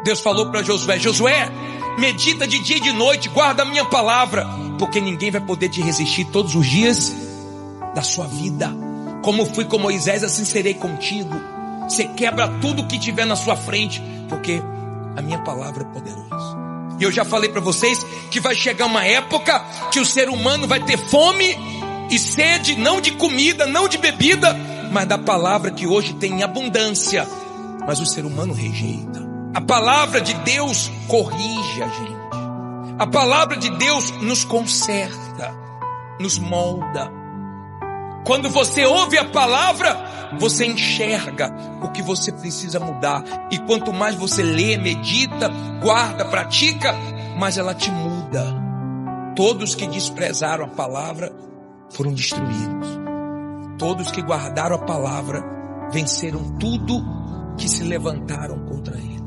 Deus falou para Josué: Josué, medita de dia e de noite, guarda a minha palavra, porque ninguém vai poder te resistir todos os dias da sua vida. Como fui com Moisés, assim serei contigo. Você quebra tudo que tiver na sua frente, porque a minha palavra é poderosa. E eu já falei para vocês que vai chegar uma época que o ser humano vai ter fome e sede, não de comida, não de bebida, mas da palavra que hoje tem em abundância. Mas o ser humano rejeita. A palavra de Deus corrige a gente. A palavra de Deus nos conserta, nos molda. Quando você ouve a palavra, você enxerga o que você precisa mudar. E quanto mais você lê, medita, guarda, pratica, mais ela te muda. Todos que desprezaram a palavra foram destruídos. Todos que guardaram a palavra venceram tudo que se levantaram contra ele.